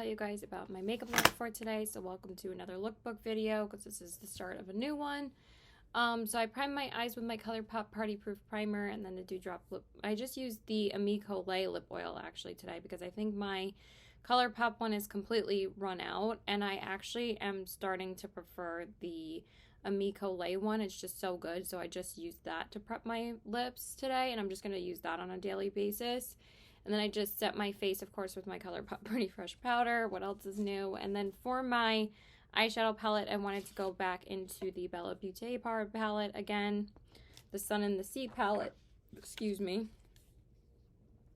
you guys about my makeup look for today. So welcome to another lookbook video because this is the start of a new one. So I primed my eyes with my ColourPop Party Proof Primer and then the Dewdrop lip. I just used the Amico Lay lip oil actually today because I think my ColourPop one is completely run out, and I actually am starting to prefer the Amico Lay one. It's just so good, so I just used that to prep my lips today, and I'm just going to use that on a daily basis. And then I just set my face, of course, with my ColourPop Pretty Fresh powder. What else is new? And then for my eyeshadow palette, I wanted to go back into the Bella Beaute Bar palette again, the Sun and the Sea palette, excuse me.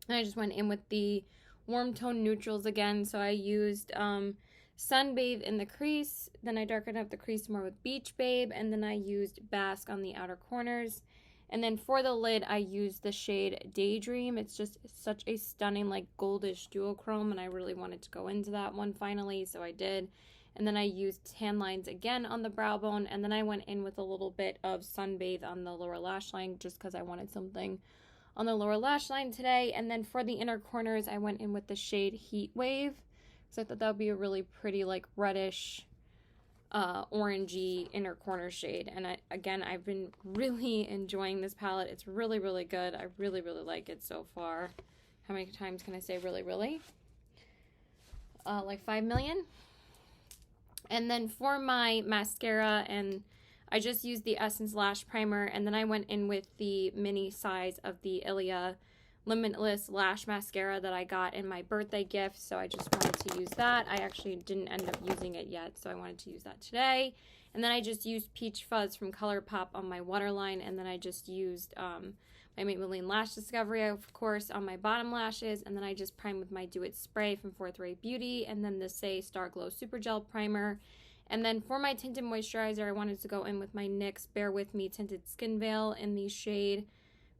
And I just went in with the warm tone neutrals again. So I used Sunbathe in the crease, then I darkened up the crease more with Beach Babe, and then I used Bask on the outer corners. And then for the lid, I used the shade Daydream. It's just such a stunning, like, goldish duochrome, and I really wanted to go into that one finally, so I did. And then I used tan lines again on the brow bone, and then I went in with a little bit of Sunbathe on the lower lash line just because I wanted something on the lower lash line today. And then for the inner corners, I went in with the shade Heat Wave, because I thought that would be a really pretty, like, reddish, orangey inner corner shade. And I've been really enjoying this palette. It's really, really good. I really, really like it so far. How many times can I say really, really? Like 5 million. And then for my mascara, and I just used the Essence Lash Primer, and then I went in with the mini size of the Ilia Limitless Lash Mascara that I got in my birthday gift, so I just wanted to use that. I actually didn't end up using it yet, so I wanted to use that today. And then I just used Peach Fuzz from ColourPop on my waterline, and then I just used my Maybelline Lash Discovery, of course, on my bottom lashes, and then I just primed with my Do It Spray from Fourth Rate Beauty, and then the Say Star Glow Super Gel Primer. And then for my tinted moisturizer, I wanted to go in with my NYX Bare With Me Tinted Skin Veil in the shade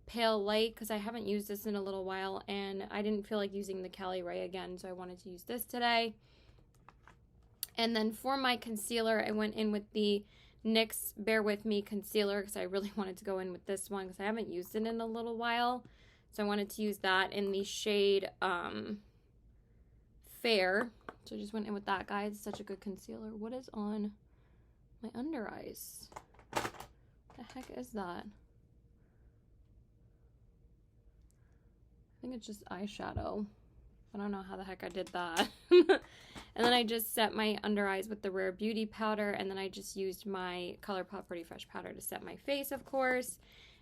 Pale Light, because I haven't used this in a little while, and I didn't feel like using the Cali Ray again, so I wanted to use this today. And then for my concealer, I went in with the NYX Bare With Me concealer because I really wanted to go in with this one because I haven't used it in a little while. So I wanted to use that in the shade Fair. So I just went in with that, guys. It's such a good concealer. What is on my under eyes? What the heck is that? I think it's just eyeshadow. I don't know how the heck I did that. And then I just set my under eyes with the Rare Beauty powder, and then I just used my ColourPop Pretty Fresh powder to set my face, of course.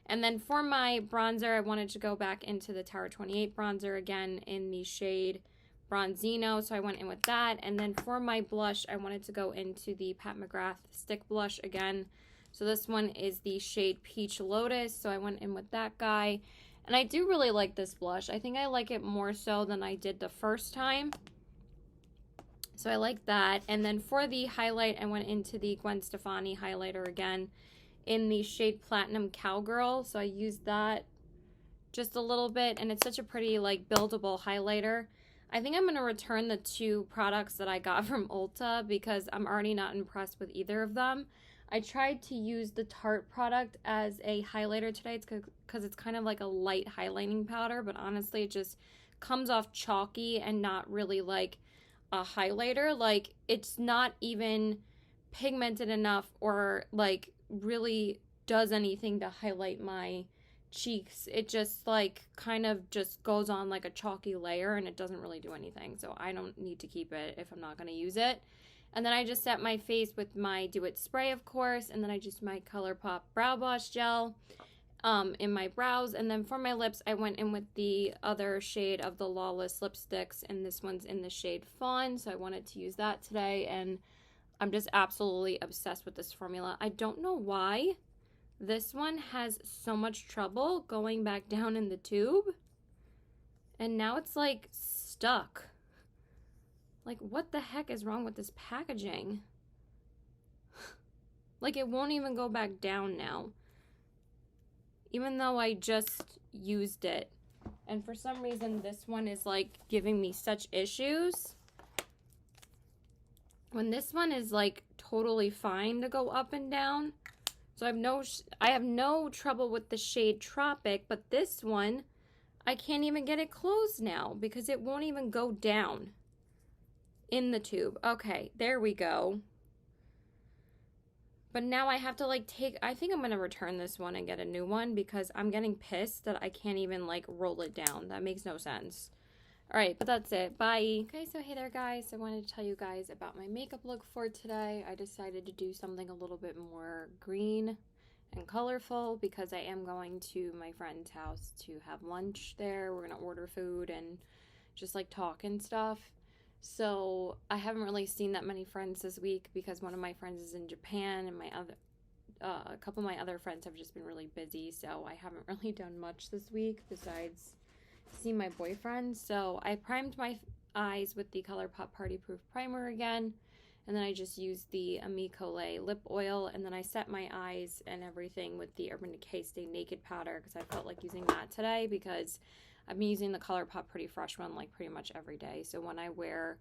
And then for my bronzer, I wanted to go back into the Tower 28 bronzer again in the shade Bronzino, so I went in with that. And then for my blush, I wanted to go into the Pat McGrath Stick Blush again. So this one is the shade Peach Lotus, so I went in with that guy. And I do really like this blush. I think I like it more so than I did the first time. So I like that. And then for the highlight, I went into the Gwen Stefani highlighter again in the shade Platinum Cowgirl. So I used that just a little bit, and it's such a pretty, like, buildable highlighter. I think I'm going to return the two products that I got from Ulta because I'm already not impressed with either of them. I tried to use the Tarte product as a highlighter today. It's because it's kind of like a light highlighting powder, but honestly it just comes off chalky and not really like a highlighter. Like, it's not even pigmented enough or like really does anything to highlight my cheeks. It just like kind of just goes on like a chalky layer, and it doesn't really do anything, so I don't need to keep it if I'm not going to use it. And then I just set my face with my Do It Spray, of course, and then I just my ColourPop Brow Boss Gel in my brows. And then for my lips, I went in with the other shade of the Lawless lipsticks, and this one's in the shade Fawn, so I wanted to use that today, and I'm just absolutely obsessed with this formula. I don't know why this one has so much trouble going back down in the tube, and now it's like stuck. Like, what the heck is wrong with this packaging? Like, it won't even go back down now, even though I just used it. And for some reason, this one is, like, giving me such issues, when this one is, like, totally fine to go up and down. So I have no trouble with the shade Tropic, but this one, I can't even get it closed now because it won't even go down. in the tube. Okay, there we go. But now I have to like I think I'm going to return this one and get a new one because I'm getting pissed that I can't even like roll it down. That makes no sense. All right, but that's it. Bye. Okay, so hey there guys. I wanted to tell you guys about my makeup look for today. I decided to do something a little bit more green and colorful because I am going to my friend's house to have lunch there. We're going to order food and just like talk and stuff. So I haven't really seen that many friends this week because one of my friends is in Japan and a couple of my other friends have just been really busy. So I haven't really done much this week besides see my boyfriend. So I primed my eyes with the ColourPop Party Proof Primer again. And then I just used the Ami Colé lip oil. And then I set my eyes and everything with the Urban Decay Stay Naked powder because I felt like using that today because I've been using the ColourPop Pretty Fresh one like pretty much every day. So when I wear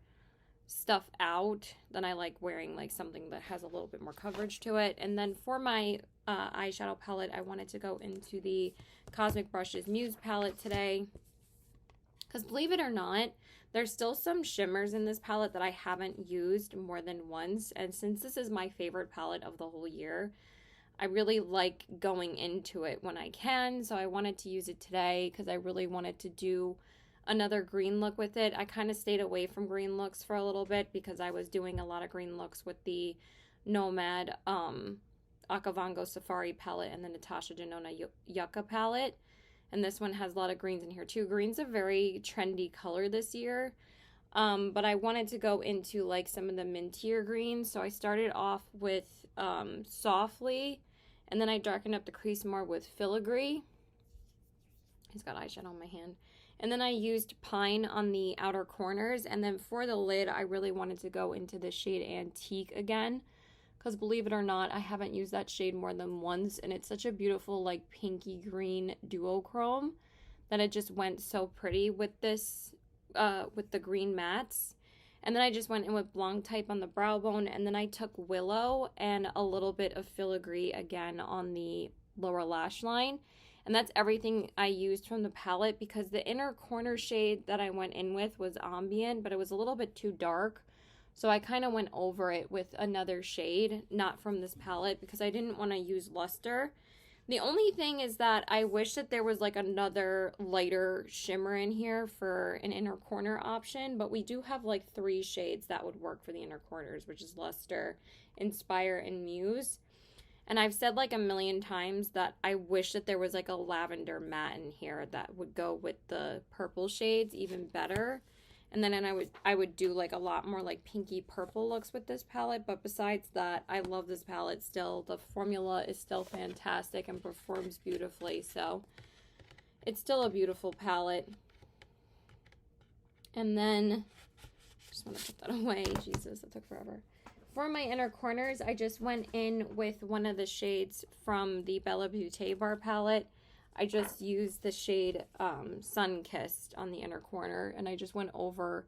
stuff out, then I like wearing like something that has a little bit more coverage to it. And then for my eyeshadow palette, I wanted to go into the Cosmic Brushes Muse palette today. Because believe it or not, there's still some shimmers in this palette that I haven't used more than once. And since this is my favorite palette of the whole year, I really like going into it when I can. So I wanted to use it today because I really wanted to do another green look with it. I kind of stayed away from green looks for a little bit because I was doing a lot of green looks with the Nomad Akavango Safari palette and the Natasha Denona Yucca palette. And this one has a lot of greens in here too. Green's a very trendy color this year. But I wanted to go into like some of the mintier greens. So I started off with Softly. And then I darkened up the crease more with Filigree. He's got eyeshadow on my hand. And then I used Pine on the outer corners. And then for the lid, I really wanted to go into the shade Antique again. Because believe it or not, I haven't used that shade more than once. And it's such a beautiful like pinky green duochrome that it just went so pretty with this, with the green mattes. And then I just went in with Blanc Type on the brow bone. And then I took Willow and a little bit of Filigree again on the lower lash line. And that's everything I used from the palette because the inner corner shade that I went in with was Ambient, but it was a little bit too dark. So I kind of went over it with another shade, not from this palette, because I didn't want to use Luster. The only thing is that I wish that there was like another lighter shimmer in here for an inner corner option, but we do have like 3 shades that would work for the inner corners, which is Luster, Inspire, and Muse. And I've said like a million times that I wish that there was like a lavender matte in here that would go with the purple shades even better. And then I would do like a lot more like pinky purple looks with this palette. But besides that, I love this palette still. The formula is still fantastic and performs beautifully. So it's still a beautiful palette. And then, just want to put that away. Jesus, that took forever. For my inner corners, I just went in with one of the shades from the Bella Beaute Bar palette. I just used the shade Sun Kissed on the inner corner, and I just went over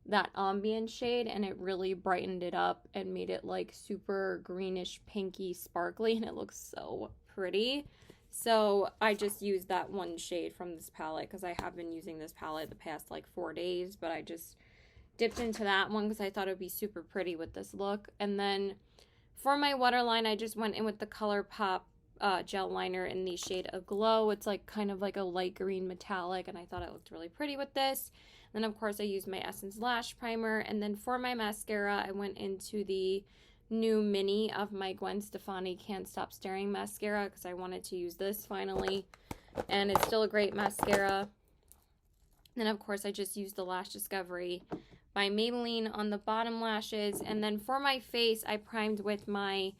that ambient shade, and it really brightened it up and made it like super greenish, pinky, sparkly, and it looks so pretty. So I just used that one shade from this palette because I have been using this palette the past like 4 days, but I just dipped into that one because I thought it would be super pretty with this look. And then for my waterline, I just went in with the ColourPop gel liner in the shade Aglow. It's like kind of like a light green metallic, and I thought it looked really pretty with this. And then of course I used my Essence Lash Primer. And then for my mascara, I went into the new mini of my Gwen Stefani Can't Stop Staring mascara because I wanted to use this finally. And it's still a great mascara. And then of course I just used the Lash Discovery by Maybelline on the bottom lashes. And then for my face, I primed with my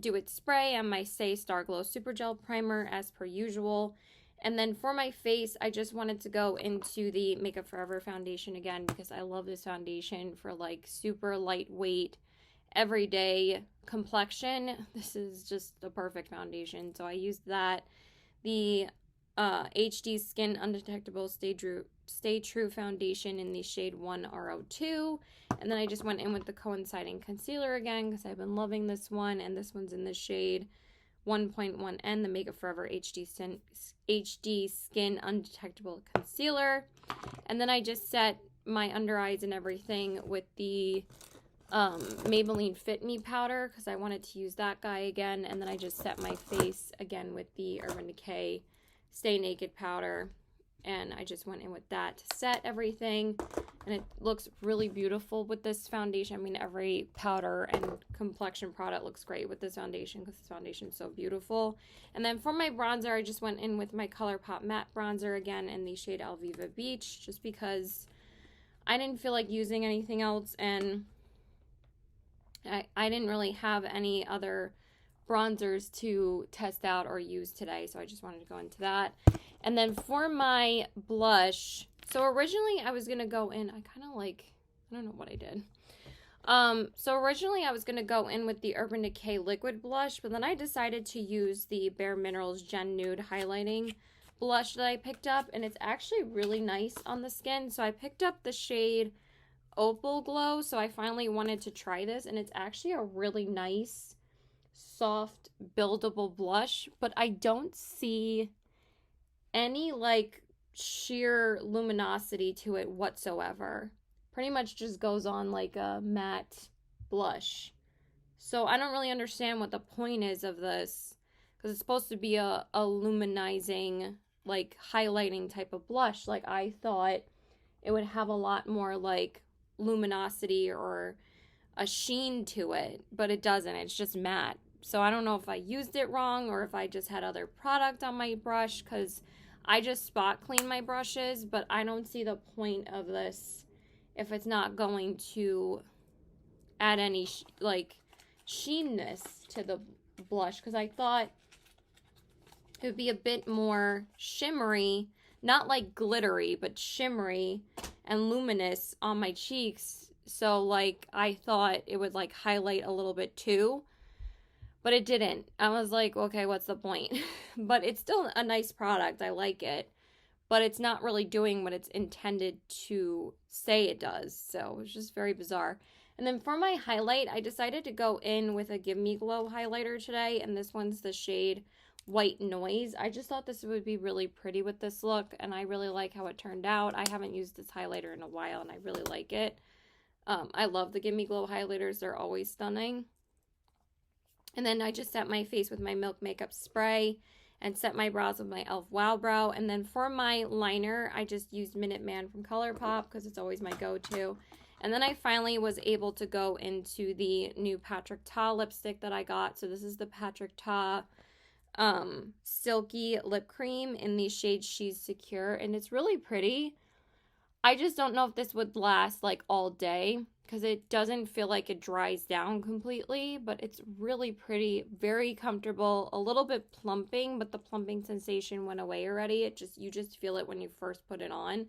Do It Spray and my Say Star Glow Super Gel Primer as per usual. And then for my face, I just wanted to go into the Makeup Forever foundation again because I love this foundation for like super lightweight, everyday complexion. This is just a perfect foundation. So I used that. The HD Skin Undetectable Stay True foundation in the shade 1RO2. And then I just went in with the coinciding concealer again because I've been loving this one. And this one's in the shade 1.1N, the Makeup Forever HD Skin Undetectable Concealer. And then I just set my under eyes and everything with the Maybelline Fit Me powder because I wanted to use that guy again. And then I just set my face again with the Urban Decay Stay Naked powder. And I just went in with that to set everything. And it looks really beautiful with this foundation. I mean, every powder and complexion product looks great with this foundation because this foundation is so beautiful. And then for my bronzer, I just went in with my ColourPop matte bronzer again in the shade Alviva Beach, just because I didn't feel like using anything else. And I didn't really have any other bronzers to test out or use today, so I just wanted to go into that. And then for my blush, so originally I was going to go in, I don't know what I did. So originally I was going to go in with the Urban Decay liquid blush, but then I decided to use the Bare Minerals Gen Nude highlighting blush that I picked up, and it's actually really nice on the skin. So I picked up the shade Opal Glow, so I finally wanted to try this, and it's actually a really nice, soft, buildable blush, but I don't see any like sheer luminosity to it whatsoever. Pretty much just goes on like a matte blush. So I don't really understand what the point is of this, because it's supposed to be a luminizing, like highlighting type of blush. Like I thought it would have a lot more like luminosity or a sheen to it, but it doesn't. It's just matte. So I don't know if I used it wrong or if I just had other product on my brush, because I just spot clean my brushes, but I don't see the point of this if it's not going to add any like sheenness to the blush, because I thought it would be a bit more shimmery, not like glittery, but shimmery and luminous on my cheeks. So like I thought it would like highlight a little bit too, but it didn't. I was like, okay, what's the point? But it's still a nice product. I like it, but it's not really doing what it's intended to say it does. So it's just very bizarre. And then for my highlight, I decided to go in with a Give Me Glow highlighter today, and this one's the shade White Noise. I just thought this would be really pretty with this look, and I really like how it turned out. I haven't used this highlighter in a while, and I really like it. I love the Give Me Glow highlighters. They're always stunning. And then I just set my face with my Milk Makeup Spray and set my brows with my e.l.f. Wow Brow. And then for my liner, I just used Minute Man from ColourPop because it's always my go-to. And then I finally was able to go into the new Patrick Ta lipstick that I got. So this is the Patrick Ta Silky Lip Cream in the shade She's Secure. And it's really pretty. I just don't know if this would last like all day, because it doesn't feel like it dries down completely, but it's really pretty, very comfortable, a little bit plumping, but the plumping sensation went away already. You just feel it when you first put it on.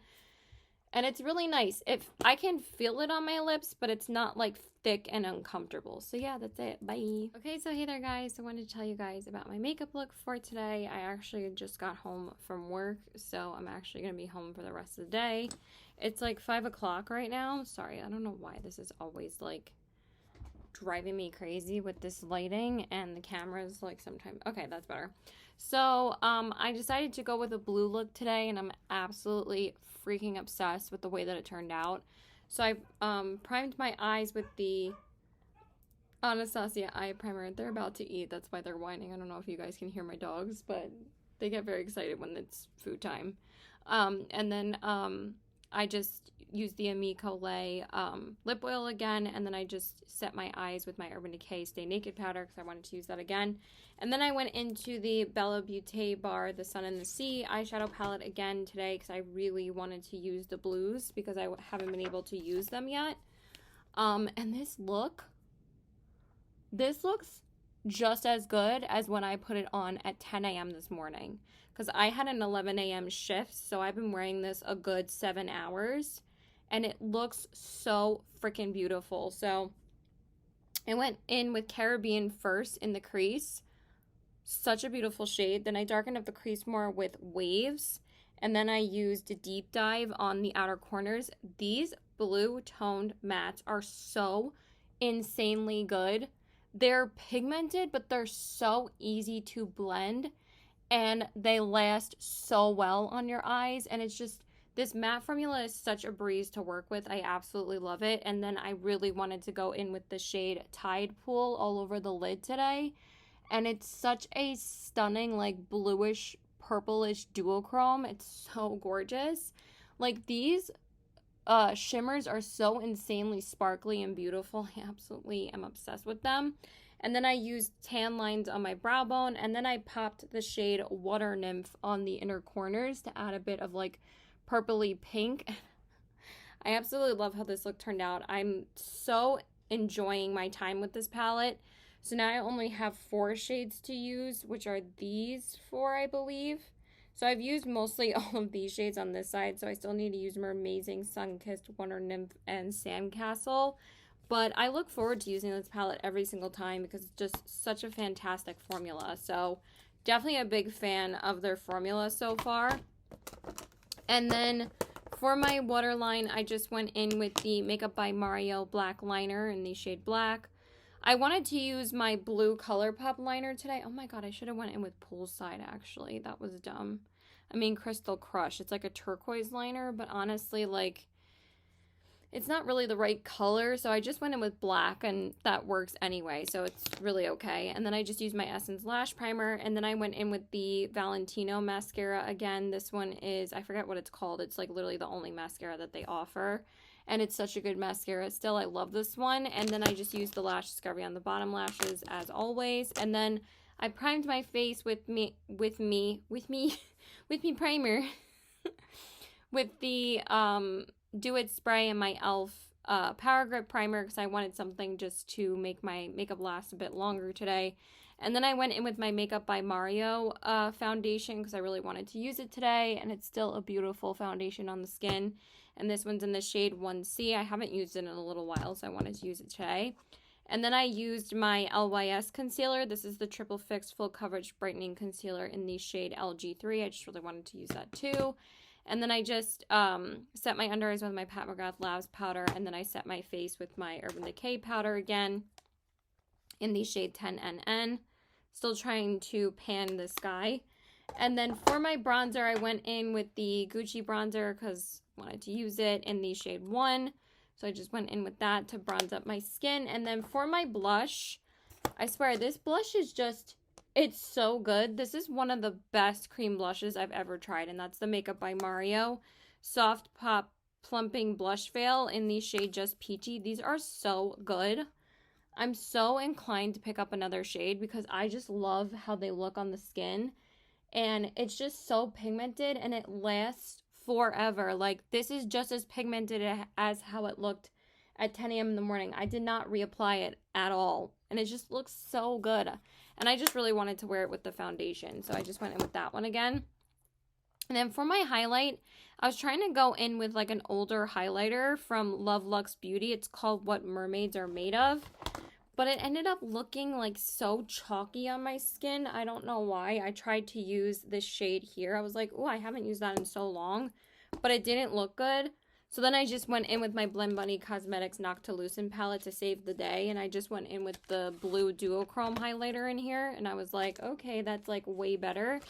And it's really nice. I can feel it on my lips, but it's not like thick and uncomfortable. So yeah, that's it. Bye. Okay, so hey there guys. I wanted to tell you guys about my makeup look for today. I actually just got home from work, so I'm actually going to be home for the rest of the day. It's like 5 o'clock right now. Sorry, I don't know why this is always like driving me crazy with this lighting and the cameras like sometimes. Okay, that's better. So I decided to go with a blue look today, and I'm absolutely freaking obsessed with the way that it turned out. So I primed my eyes with the Anastasia eye primer. They're about to eat, that's why they're whining. I don't know if you guys can hear my dogs, but they get very excited when it's food time. And then I just used the Amico Lay lip oil again, and then I just set my eyes with my Urban Decay Stay Naked powder because I wanted to use that again. And then I went into the Bella Beaute Bar The Sun and the Sea eyeshadow palette again today because I really wanted to use the blues because I haven't been able to use them yet. And this looks just as good as when I put it on at 10 a.m. this morning, because I had an 11 a.m. shift, so I've been wearing this a good 7 hours, and it looks so freaking beautiful. So I went in with Caribbean first in the crease. Such a beautiful shade. Then I darkened up the crease more with Waves, and then I used a Deep Dive on the outer corners. These blue toned mattes are so insanely good. They're pigmented, but they're so easy to blend, and they last so well on your eyes, and This matte formula is such a breeze to work with. I absolutely love it. And then I really wanted to go in with the shade Tide Pool all over the lid today. And it's such a stunning, like, bluish, purplish duochrome. It's so gorgeous. Like, these shimmers are so insanely sparkly and beautiful. I absolutely am obsessed with them. And then I used tan lines on my brow bone, and then I popped the shade Water Nymph on the inner corners to add a bit of, like, purpley pink. I absolutely love how this look turned out. I'm so enjoying my time with this palette. So now I only have 4 shades to use, which are these 4, I believe. So I've used mostly all of these shades on this side, so I still need to use Mermazing, Sunkissed, Water Nymph, and Sandcastle. But I look forward to using this palette every single time because it's just such a fantastic formula. So definitely a big fan of their formula so far. And then for my waterline, I just went in with the Makeup by Mario black liner in the shade Black. I wanted to use my blue ColourPop liner today. Oh my god, I should have went in with Poolside, actually. That was dumb. I mean, Crystal Crush. It's like a turquoise liner, but honestly, like, it's not really the right color, so I just went in with black, and that works anyway, so it's really okay. And then I just used my Essence Lash Primer, and then I went in with the Valentino mascara again. This one is, I forget what it's called. It's like literally the only mascara that they offer, and it's such a good mascara still. I love this one. And then I just used the Lash Discovery on the bottom lashes as always, and then I primed my face with me primer with the Do It spray and my e.l.f. Power Grip primer because I wanted something just to make my makeup last a bit longer today. And then I went in with my Makeup by Mario foundation because I really wanted to use it today, and it's still a beautiful foundation on the skin. And this one's in the shade 1C. I haven't used it in a little while, so I wanted to use it today. And then I used my LYS concealer. This is the Triple Fix Full Coverage Brightening Concealer in the shade LG3. I just really wanted to use that too. And then I just set my under eyes with my Pat McGrath Labs powder, and then I set my face with my Urban Decay powder again in the shade 10NN. Still trying to pan this guy. And then for my bronzer, I went in with the Gucci bronzer because I wanted to use it in the shade 1. So I just went in with that to bronze up my skin. And then for my blush, I swear this blush is just, it's so good. This is one of the best cream blushes I've ever tried, and that's the Makeup by Mario Soft Pop Plumping Blush Veil in the shade Just Peachy. These are so good. I'm so inclined to pick up another shade because I just love how they look on the skin, and it's just so pigmented and it lasts forever. Like, this is just as pigmented as how it looked at 10 a.m. in the morning. I did not reapply it at all, and it just looks so good. And I just really wanted to wear it with the foundation, so I just went in with that one again. And then for my highlight, I was trying to go in with like an older highlighter from Love Luxe Beauty. It's called What Mermaids Are Made Of. But it ended up looking like so chalky on my skin. I don't know why. I tried to use this shade here. I was like, oh, I haven't used that in so long. But it didn't look good. So then I just went in with my Blend Bunny Cosmetics Noctilucent palette to save the day. And I just went in with the blue duochrome highlighter in here. And I was like, okay, that's like way better.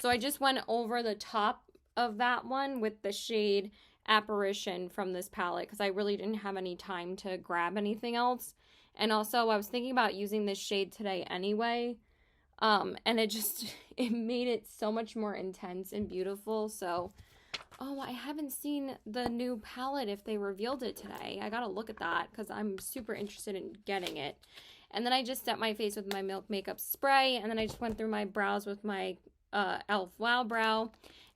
So I just went over the top of that one with the shade Apparition from this palette because I really didn't have any time to grab anything else. And also I was thinking about using this shade today anyway. And it made it so much more intense and beautiful. So, oh, I haven't seen the new palette if they revealed it today. I gotta look at that because I'm super interested in getting it. And then I just set my face with my Milk Makeup Spray. And then I just went through my brows with my e.l.f. Wow Brow.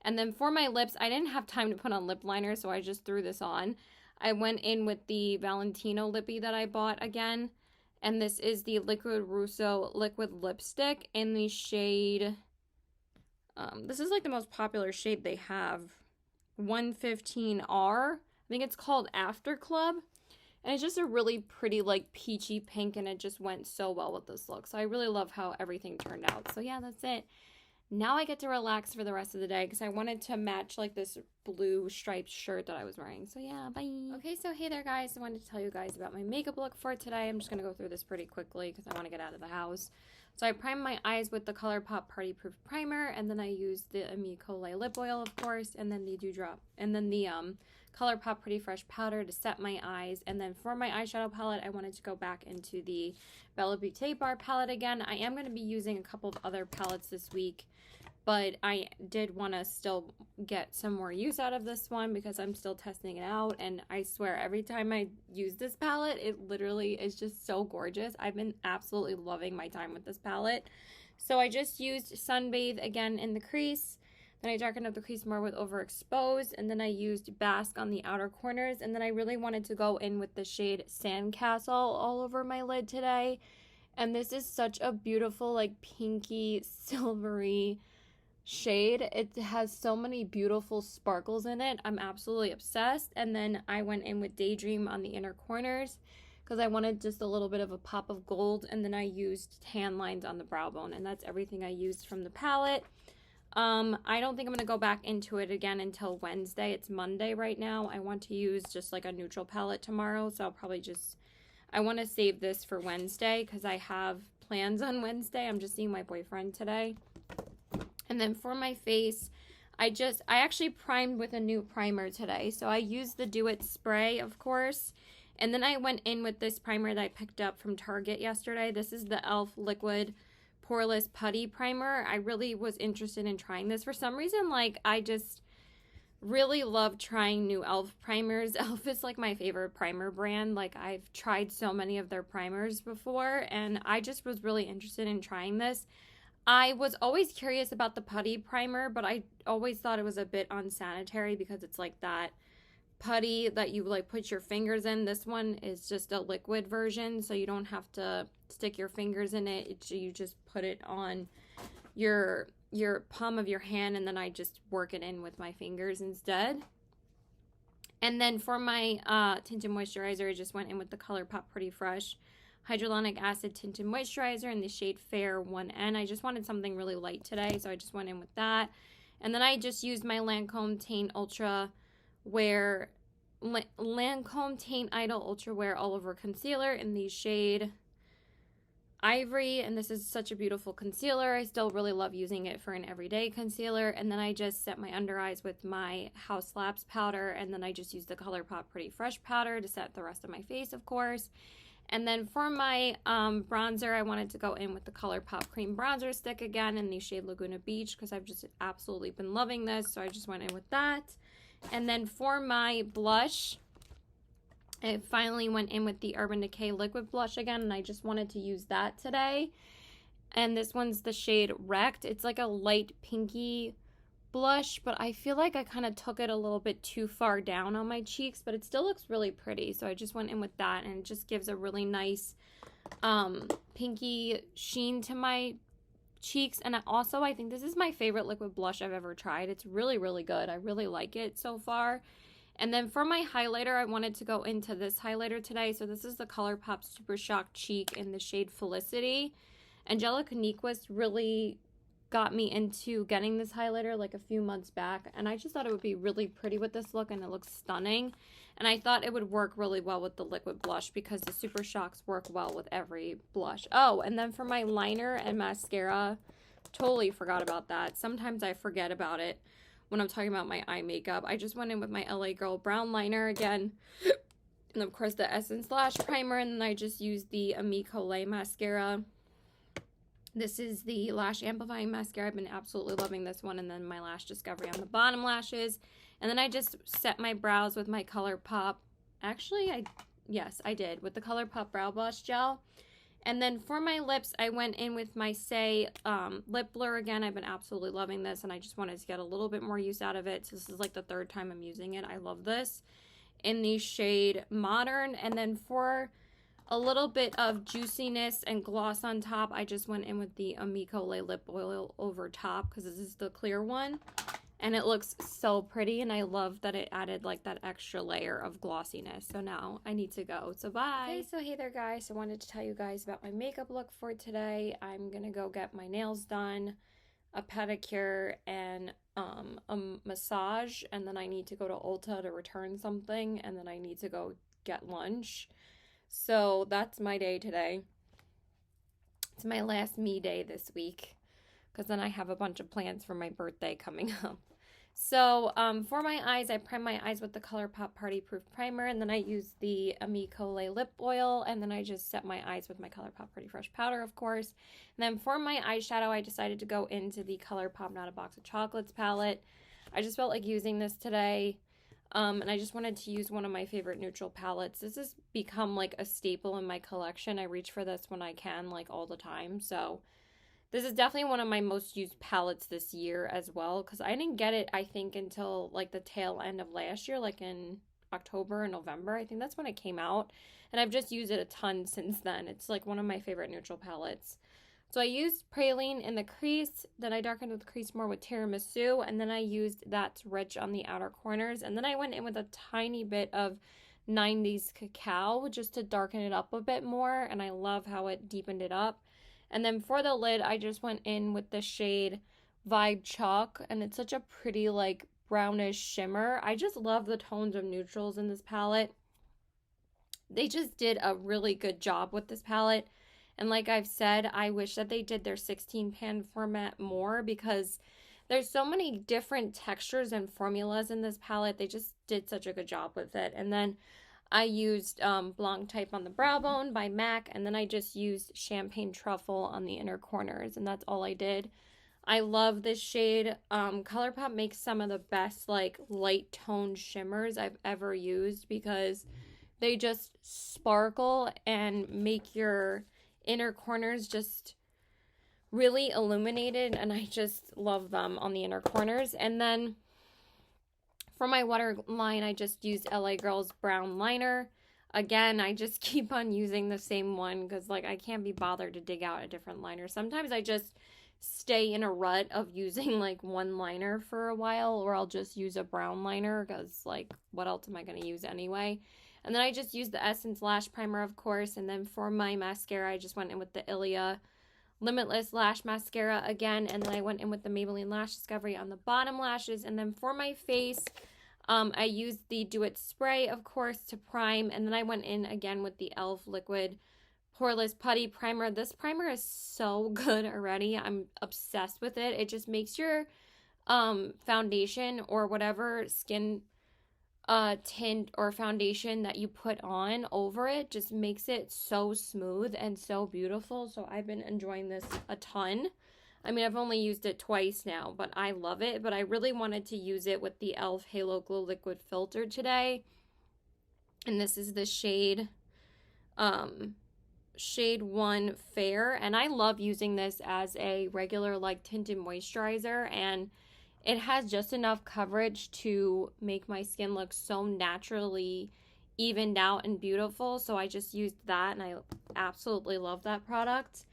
And then for my lips, I didn't have time to put on lip liner, so I just threw this on. I went in with the Valentino lippy that I bought again. And this is the Liquid Russo Liquid Lipstick in the shade... this is like the most popular shade they have. 115R. I think it's called After Club. And it's just a really pretty like peachy pink, and it just went so well with this look. So I really love how everything turned out. So yeah, that's it. Now I get to relax for the rest of the day because I wanted to match like this blue striped shirt that I was wearing. So yeah, bye. Okay, so hey there guys. I wanted to tell you guys about my makeup look for today. I'm just going to go through this pretty quickly because I want to get out of the house. So I primed my eyes with the ColourPop Party Proof Primer, and then I used the Amico Lip Oil, of course, and then the Dewdrop, and then the ColourPop Pretty Fresh Powder to set my eyes. And then for my eyeshadow palette, I wanted to go back into the Bella Beaute Bar palette again. I am going to be using a couple of other palettes this week, but I did want to still get some more use out of this one because I'm still testing it out. And I swear, every time I use this palette, it literally is just so gorgeous. I've been absolutely loving my time with this palette. So I just used Sunbathe again in the crease. Then I darkened up the crease more with Overexposed. And then I used Bask on the outer corners. And then I really wanted to go in with the shade Sandcastle all over my lid today. And this is such a beautiful, like, pinky, silvery shade. It has so many beautiful sparkles in it. I'm absolutely obsessed. And then I went in with Daydream on the inner corners because I wanted just a little bit of a pop of gold. And then I used tan lines on the brow bone, and that's everything I used from the palette. I don't think I'm going to go back into it again until Wednesday. It's Monday right now. I want to use just like a neutral palette tomorrow, so I'll probably just, I want to save this for Wednesday because I have plans on Wednesday. I'm just seeing my boyfriend today. And then for my face, I actually primed with a new primer today. So I used the Do It spray, of course. And then I went in with this primer that I picked up from Target yesterday. This is the e.l.f. Liquid Poreless Putty Primer. I really was interested in trying this. For some reason, like, I just really love trying new e.l.f. primers. e.l.f. is like my favorite primer brand. Like, I've tried so many of their primers before, and I just was really interested in trying this. I was always curious about the putty primer, but I always thought it was a bit unsanitary because it's like that putty that you like put your fingers in. This one is just a liquid version, so you don't have to stick your fingers in it. You just put it on your palm of your hand, and then I just work it in with my fingers instead. And then for my tinted moisturizer, I just went in with the ColourPop Pretty Fresh Hyaluronic Acid Tinted Moisturizer in the shade Fair 1N. I just wanted something really light today, so I just went in with that. And then I just used my Lancome Teint Ultra Wear, Lancome Teint Idol Ultra Wear All Over Concealer in the shade Ivory. And this is such a beautiful concealer. I still really love using it for an everyday concealer. And then I just set my under eyes with my House Labs powder. And then I just used the ColourPop Pretty Fresh powder to set the rest of my face, of course. And then for my bronzer, I wanted to go in with the ColourPop Cream Bronzer Stick again in the shade Laguna Beach because I've just absolutely been loving this. So I just went in with that. And then for my blush, I finally went in with the Urban Decay Liquid Blush again, and I just wanted to use that today. And this one's the shade Wrecked. It's like a light pinky blush, but I feel like I kind of took it a little bit too far down on my cheeks, but it still looks really pretty. So I just went in with that, and it just gives a really nice pinky sheen to my cheeks. And I think this is my favorite liquid blush I've ever tried. It's really, really good. I really like it so far. And then for my highlighter, I wanted to go into this highlighter today. So this is the ColourPop Super Shock Cheek in the shade Felicity. Angelica Nyquist really got me into getting this highlighter like a few months back, and I just thought it would be really pretty with this look, and it looks stunning. And I thought it would work really well with the liquid blush because the Super Shocks work well with every blush. Oh, and then for my liner and mascara, totally forgot about that. Sometimes I forget about it when I'm talking about my eye makeup. I just went in with my LA Girl brown liner again, and of course the Essence Lash Primer, and then I just used the Amico Lay mascara. This is the Lash Amplifying Mascara. I've been absolutely loving this one. And then my Lash Discovery on the bottom lashes. And then I just set my brows with my ColourPop. Actually, yes, I did. With the ColourPop Brow Blush Gel. And then for my lips, I went in with my Say Lip Blur again. I've been absolutely loving this, and I just wanted to get a little bit more use out of it. So this is like the third time I'm using it. I love this. In the shade Modern. And then for a little bit of juiciness and gloss on top, I just went in with the Amico Lay Lip Oil over top because this is the clear one. And it looks so pretty, and I love that it added like that extra layer of glossiness. So now I need to go. So bye. Okay, so hey there guys. I wanted to tell you guys about my makeup look for today. I'm going to go get my nails done, a pedicure, and a massage. And then I need to go to Ulta to return something. And then I need to go get lunch. So that's my day today. It's my last me day this week because then I have a bunch of plans for my birthday coming up. So for my eyes, I prime my eyes with the ColourPop Party Proof Primer, and then I use the Amico Lip Oil, and then I just set my eyes with my ColourPop Pretty Fresh Powder, of course. And then for my eyeshadow, I decided to go into the ColourPop Not a Box of Chocolates palette. I just felt like using this today, and I just wanted to use one of my favorite neutral palettes. This has become like a staple in my collection. I reach for this when I can, like all the time, so this is definitely one of my most used palettes this year as well, because I didn't get it, I think, until like the tail end of last year, like in October and November. I think that's when it came out, and I've just used it a ton since then. It's like one of my favorite neutral palettes. So I used Praline in the crease, then I darkened the crease more with Tiramisu, and then I used That's Rich on the outer corners, and then I went in with a tiny bit of 90s Cacao just to darken it up a bit more, and I love how it deepened it up. And then for the lid, I just went in with the shade Vibe Chalk, and it's such a pretty, like, brownish shimmer. I just love the tones of neutrals in this palette. They just did a really good job with this palette. And like I've said, I wish that they did their 16 pan format more, because there's so many different textures and formulas in this palette. They just did such a good job with it. And then I used Blanc Type on the brow bone by MAC, and then I just used Champagne Truffle on the inner corners, and that's all I did. I love this shade. ColourPop makes some of the best like light tone shimmers I've ever used, because they just sparkle and make your inner corners just really illuminated, and I just love them on the inner corners. And then for my waterline, I just used LA Girl's brown liner. Again, I just keep on using the same one because, like, I can't be bothered to dig out a different liner. Sometimes I just stay in a rut of using, like, one liner for a while, or I'll just use a brown liner because, like, what else am I going to use anyway? And then I just used the Essence Lash Primer, of course. And then for my mascara, I just went in with the Ilia Limitless Lash Mascara again. And then I went in with the Maybelline Lash Discovery on the bottom lashes. And then for my face, I used the Do It Spray, of course, to prime. And then I went in again with the e.l.f. Liquid Poreless Putty Primer. This primer is so good already. I'm obsessed with it. It just makes your foundation or whatever skin tint or foundation that you put on over it, just makes it so smooth and so beautiful. So I've been enjoying this a ton. I mean, I've only used it twice now, but I love it. But I really wanted to use it with the e.l.f. Halo Glow Liquid Filter today. And this is the shade, Shade 1 Fair. And I love using this as a regular, like, tinted moisturizer. And it has just enough coverage to make my skin look so naturally evened out and beautiful. So I just used that, and I absolutely love that product.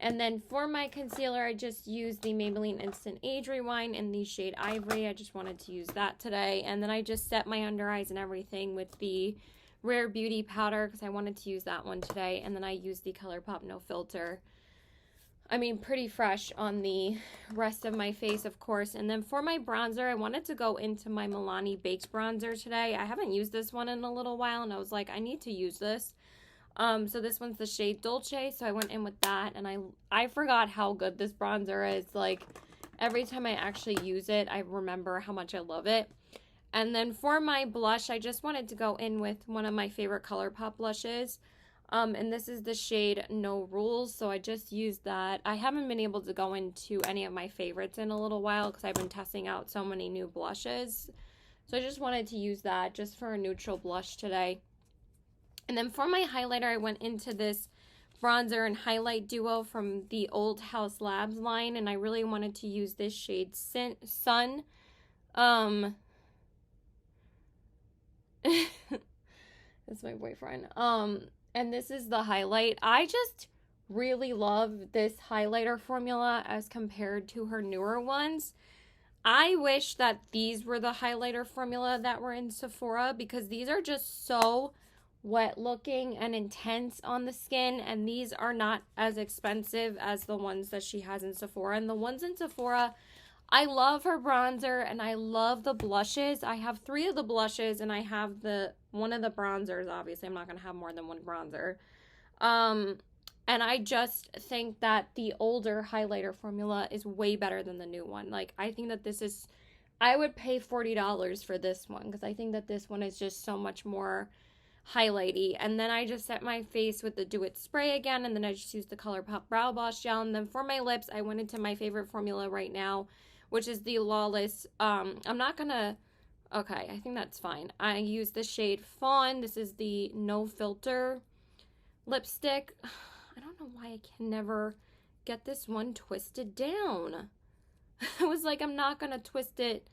And then for my concealer, I just used the Maybelline Instant Age Rewind in the shade Ivory. I just wanted to use that today. And then I just set my under eyes and everything with the Rare Beauty powder because I wanted to use that one today. And then I used the ColourPop No Filter. I mean, Pretty Fresh on the rest of my face, of course. And then for my bronzer, I wanted to go into my Milani Baked bronzer today. I haven't used this one in a little while, and I was like, I need to use this. So this one's the shade Dolce, so I went in with that, and I forgot how good this bronzer is. Like, every time I actually use it, I remember how much I love it. And then for my blush, I just wanted to go in with one of my favorite ColourPop blushes. And this is the shade No Rules, so I just used that. I haven't been able to go into any of my favorites in a little while because I've been testing out so many new blushes. So I just wanted to use that just for a neutral blush today. And then for my highlighter, I went into this bronzer and highlight duo from the Old House Labs line, and I really wanted to use this shade Sun. That's my boyfriend. And this is the highlight. I just really love this highlighter formula as compared to her newer ones. I wish that these were the highlighter formula that were in Sephora, because these are just so wet looking and intense on the skin, and these are not as expensive as the ones that she has in Sephora. And the ones in Sephora, I love her bronzer and I love the blushes. I have 3 of the blushes and I have one of the bronzers. Obviously I'm not going to have more than one bronzer. And I just think that the older highlighter formula is way better than the new one. Like, I think that this is, I would pay $40 for this one because I think that this one is just so much more highlighty. And then I just set my face with the Do It spray again, and then I just used the ColourPop Brow Boss Gel. And then for my lips, I went into my favorite formula right now, which is the Lawless. I'm not gonna, okay, I think that's fine. I use the shade Fawn. This is the No Filter lipstick. I don't know why I can never get this one twisted down. I was like, I'm not gonna twist it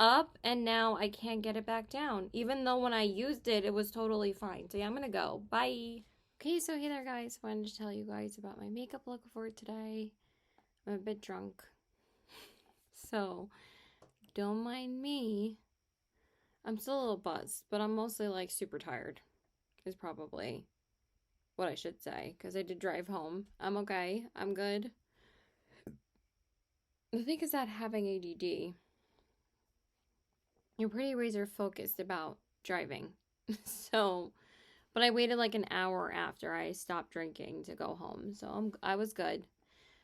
up, and now I can't get it back down. Even though when I used it, it was totally fine. So yeah, I'm gonna go. Bye. Okay, so hey there guys. Wanted to tell you guys about my makeup look for today. I'm a bit drunk. So don't mind me. I'm still a little buzzed, but I'm mostly like super tired is probably what I should say, because I did drive home. I'm okay. I'm good. The thing is that having ADD, you're pretty razor focused about driving. So, but I waited like an hour after I stopped drinking to go home. So I was good.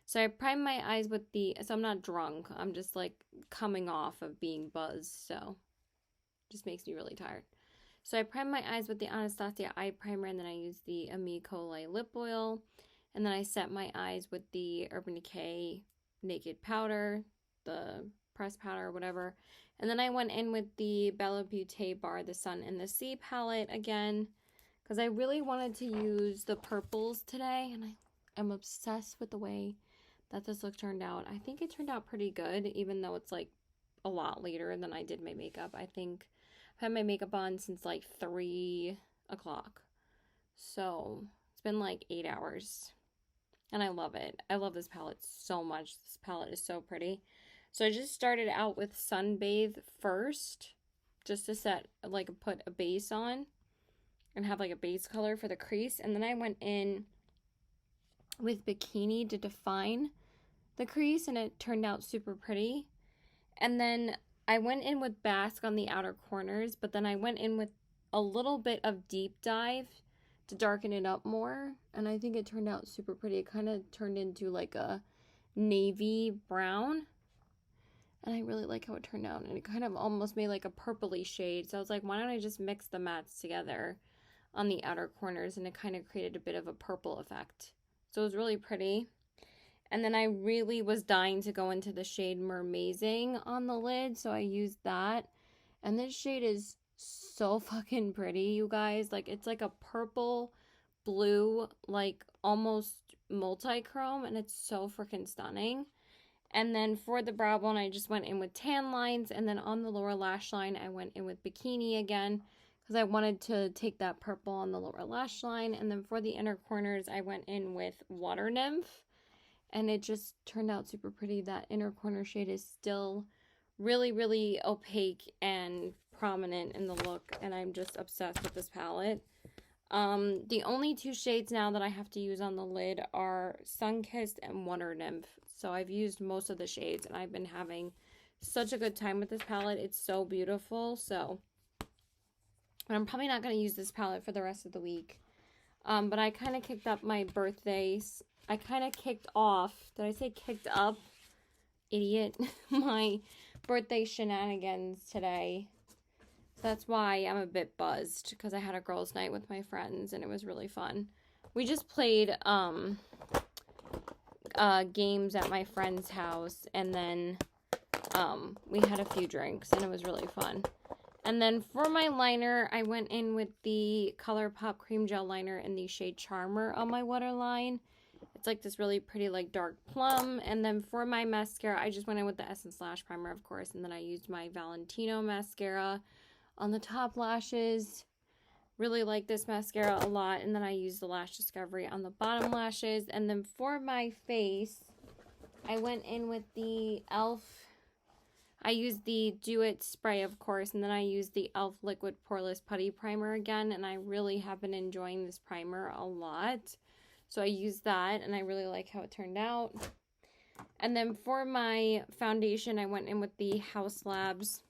So I primed my eyes with so I'm not drunk. I'm just like coming off of being buzzed. So it just makes me really tired. So I primed my eyes with the Anastasia eye primer, and then I used the Amico Light lip oil. And then I set my eyes with the Urban Decay Naked Powder, the pressed powder or whatever. And then I went in with the Bella Beaute Bar, the Sun and the Sea palette again, because I really wanted to use the purples today, and I'm obsessed with the way that this look turned out. I think it turned out pretty good, even though it's like a lot later than I did my makeup. I think I've had my makeup on since like 3 o'clock. So it's been like 8 hours. And I love it. I love this palette so much. This palette is so pretty. So I just started out with Sunbathe first, just to set, like, put a base on and have like a base color for the crease. And then I went in with Bikini to define the crease, and it turned out super pretty. And then I went in with Bask on the outer corners, but then I went in with a little bit of Deep Dive to darken it up more, and I think it turned out super pretty. It kind of turned into like a navy brown, and I really like how it turned out, and it kind of almost made like a purpley shade. So I was like, why don't I just mix the mattes together on the outer corners, and it kind of created a bit of a purple effect. So it was really pretty. And then I really was dying to go into the shade Mermazing on the lid, so I used that. And this shade is so fucking pretty, you guys. Like, it's like a purple blue, like almost multi-chrome, and it's so freaking stunning. And then for the brow bone, I just went in with tan lines, and then on the lower lash line, I went in with Bikini again, because I wanted to take that purple on the lower lash line. And then for the inner corners, I went in with Water Nymph, and it just turned out super pretty. That inner corner shade is still really, really opaque and prominent in the look, and I'm just obsessed with this palette. The only 2 shades now that I have to use on the lid are Sunkissed and Water Nymph. So I've used most of the shades, and I've been having such a good time with this palette. It's so beautiful. So I'm probably not going to use this palette for the rest of the week. But I kind of kicked up my birthdays. I kind of kicked off. Did I say kicked up? Idiot. My birthday shenanigans today. So that's why I'm a bit buzzed, because I had a girls' night with my friends, and it was really fun. We just played games at my friend's house, and then we had a few drinks, and it was really fun. And then for my liner, I went in with the ColourPop Cream Gel Liner in the shade Charmer on my waterline. It's like this really pretty, like, dark plum. And then for my mascara, I just went in with the Essence Lash Primer, of course. And then I used my Valentino mascara on the top lashes. Really like this mascara a lot. And then I used the Lash Discovery on the bottom lashes. And then for my face, I went in with the e.l.f. I used the Do It spray, of course, and then I used the e.l.f. Liquid Poreless Putty Primer again, and I really have been enjoying this primer a lot. So I used that, and I really like how it turned out. And then for my foundation, I went in with the Haus Labs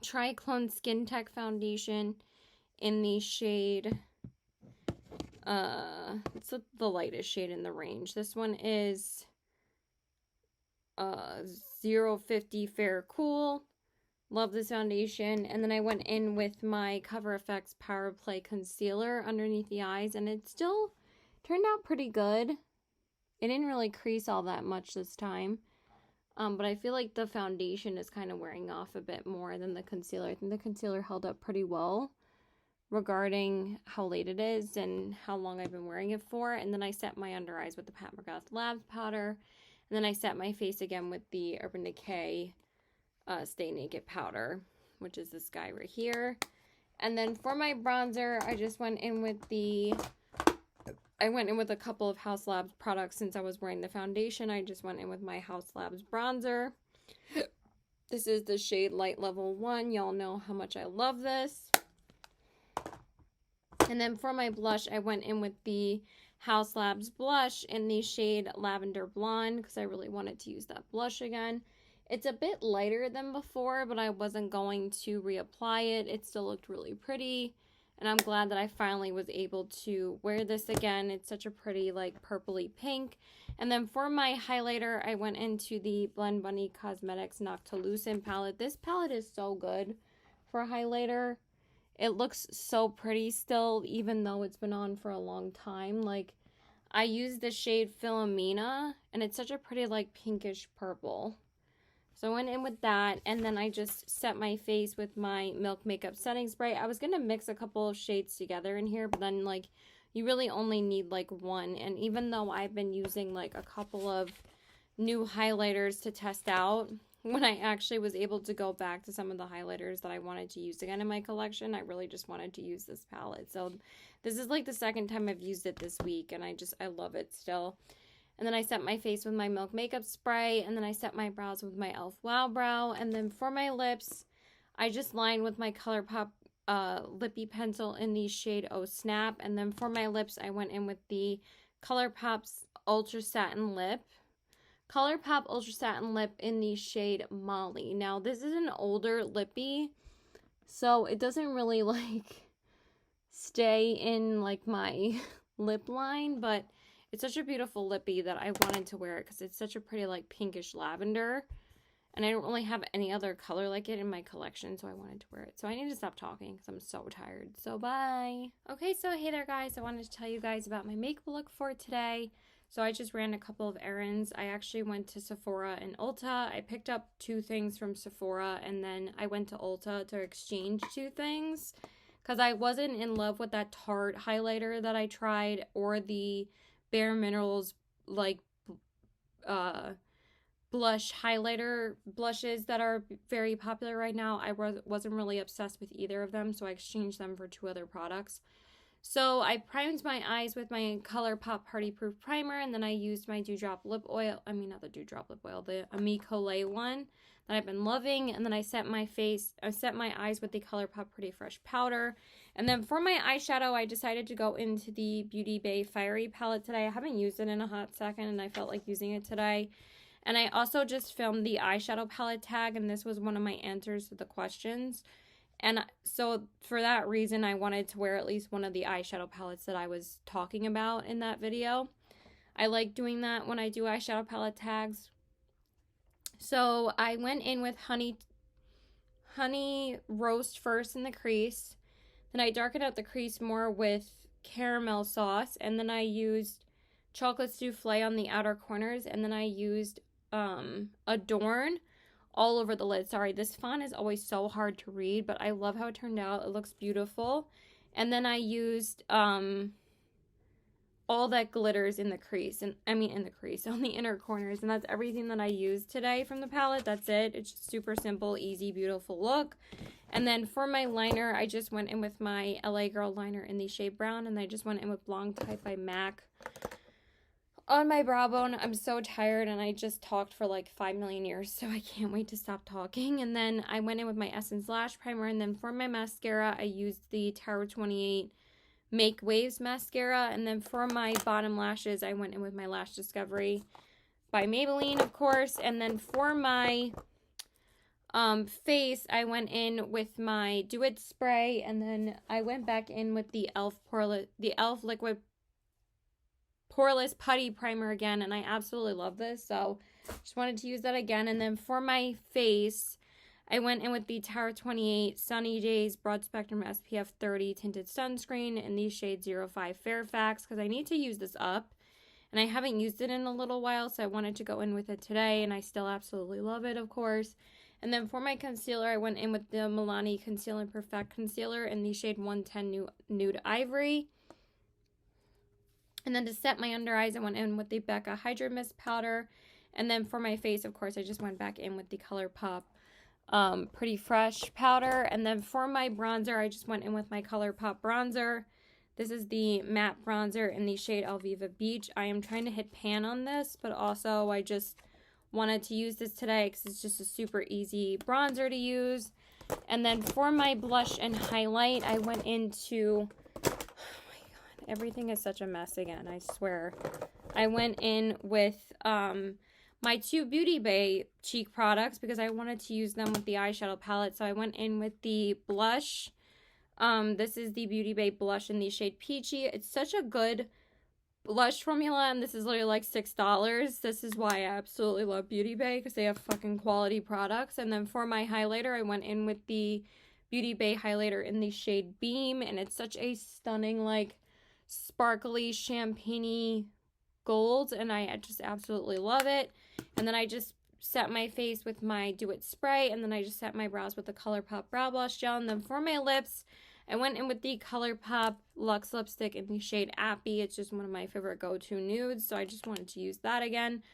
Triclone Skin Tech Foundation in the shade It's the lightest shade in the range. This one is 050 Fair Cool. Love this foundation. And then I went in with my Cover FX Power Play Concealer underneath the eyes, and it still turned out pretty good. It didn't really crease all that much this time. But I feel like the foundation is kind of wearing off a bit more than the concealer. I think the concealer held up pretty well regarding how late it is and how long I've been wearing it for. And then I set my under eyes with the Pat McGrath Labs powder. And then I set my face again with the Urban Decay Stay Naked powder, which is this guy right here. And then for my bronzer, I just went in with a couple of Haus Labs products. Since I was wearing the foundation, I just went in with my Haus Labs bronzer. This is the shade Light Level 1. Y'all know how much I love this. And then for my blush, I went in with the Haus Labs blush in the shade Lavender Blonde because I really wanted to use that blush again. It's a bit lighter than before, but I wasn't going to reapply it. It still looked really pretty. And I'm glad that I finally was able to wear this again. It's such a pretty, like, purpley pink. And then for my highlighter, I went into the Blend Bunny Cosmetics Noctilucent palette. This palette is so good for a highlighter. It looks so pretty still, even though it's been on for a long time. Like, I use the shade Philomena, and it's such a pretty, like, pinkish purple. So I went in with that, and then I just set my face with my Milk Makeup Setting Spray. I was going to mix a couple of shades together in here, but then, like, you really only need, like, one. And even though I've been using, like, a couple of new highlighters to test out, when I actually was able to go back to some of the highlighters that I wanted to use again in my collection, I really just wanted to use this palette. So this is, like, the second time I've used it this week, and I love it still. And then I set my face with my Milk Makeup Spray. And then I set my brows with my e.l.f. Wow Brow. And then for my lips, I just lined with my ColourPop lippy pencil in the shade Oh Snap. And then for my lips, I went in with the ColourPop's Ultra Satin Lip. ColourPop Ultra Satin Lip in the shade Molly. Now, this is an older lippy, so it doesn't really, like, stay in, like, my lip line, but it's such a beautiful lippy that I wanted to wear it because it's such a pretty, like, pinkish lavender. And I don't really have any other color like it in my collection, so I wanted to wear it. So I need to stop talking because I'm so tired. So bye. Okay, so hey there, guys. I wanted to tell you guys about my makeup look for today. So I just ran a couple of errands. I actually went to Sephora and Ulta. I picked up 2 things from Sephora, and then I went to Ulta to exchange 2 things because I wasn't in love with that Tarte highlighter that I tried or the Bare Minerals, like, blush highlighter blushes that are very popular right now. I wasn't really obsessed with either of them, so I exchanged them for 2 other products. So I primed my eyes with my ColourPop Party Proof Primer, and then I used my Dewdrop Lip Oil. I mean, not the Dewdrop Lip Oil, the Ami Colé one that I've been loving. And then I set my eyes with the ColourPop Pretty Fresh Powder. And then for my eyeshadow, I decided to go into the Beauty Bay Fiery palette today. I haven't used it in a hot second, and I felt like using it today. And I also just filmed the eyeshadow palette tag, and this was one of my answers to the questions. And so for that reason, I wanted to wear at least one of the eyeshadow palettes that I was talking about in that video. I like doing that when I do eyeshadow palette tags. So I went in with honey roast first in the crease. Then I darkened out the crease more with caramel sauce. And then I used chocolate souffle on the outer corners. And then I used Adorn all over the lid. Sorry, this font is always so hard to read, but I love how it turned out. It looks beautiful. And then I used all that glitters in the crease, on the inner corners, and that's everything that I used today from the palette. That's it. It's just super simple, easy, beautiful look. And then for my liner, I just went in with my LA Girl liner in the shade Brown, and I just went in with Blanc Type by MAC on my brow bone. I'm so tired, and I just talked for like 5 million years, so I can't wait to stop talking. And then I went in with my Essence Lash Primer, and then for my mascara, I used the Tower 28 Make Waves mascara. And then for my bottom lashes, I went in with my Lash Discovery by Maybelline, of course. And then for my face, I went in with my Do It spray, and then I went back in with the e.l.f. Liquid Poreless Putty Primer again, and I absolutely love this, so just wanted to use that again. And then for my face, I went in with the Tower 28 Sunny Days Broad Spectrum SPF 30 Tinted Sunscreen in the shade 05 Fairfax, because I need to use this up, and I haven't used it in a little while, so I wanted to go in with it today, and I still absolutely love it, of course. And then for my concealer, I went in with the Milani Conceal and Perfect Concealer in the shade 110 Nude Ivory. And then to set my under eyes, I went in with the Becca Hydra Mist Powder. And then for my face, of course, I just went back in with the ColourPop Pretty Fresh powder. And then for my bronzer, I just went in with my ColourPop bronzer. This is the matte bronzer in the shade Alviva Beach. I am trying to hit pan on this, but also I just wanted to use this today because it's just a super easy bronzer to use. And then for my blush and highlight, I went into, oh my god, everything is such a mess again, I swear. I went in with my two Beauty Bay cheek products because I wanted to use them with the eyeshadow palette. So I went in with the blush. This is the Beauty Bay blush in the shade Peachy. It's such a good blush formula, and this is literally like $6. This is why I absolutely love Beauty Bay, because they have fucking quality products. And then for my highlighter, I went in with the Beauty Bay highlighter in the shade Beam, and it's such a stunning, like, sparkly, champagne-y gold, and I just absolutely love it. And then I just set my face with my Do It spray, and then I just set my brows with the ColourPop Brow Blush Gel. And then for my lips, I went in with the ColourPop Luxe lipstick in the shade Appy. It's just one of my favorite go-to nudes, so I just wanted to use that again.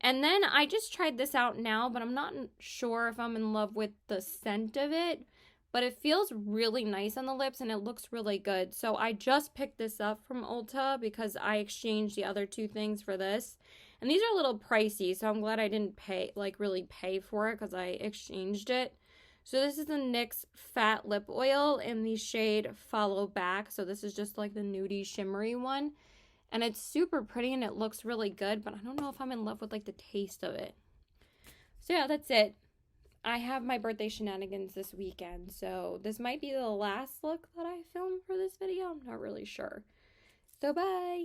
And then I just tried this out now, but I'm not sure if I'm in love with the scent of it, but it feels really nice on the lips, and it looks really good. So I just picked this up from Ulta because I exchanged the other two things for this. And these are a little pricey, so I'm glad I didn't really pay for it because I exchanged it. So this is the NYX Fat Lip Oil in the shade Follow Back. So this is just like the nudie shimmery one. And it's super pretty and it looks really good, but I don't know if I'm in love with like the taste of it. So yeah, that's it. I have my birthday shenanigans this weekend, so this might be the last look that I film for this video. I'm not really sure. So bye!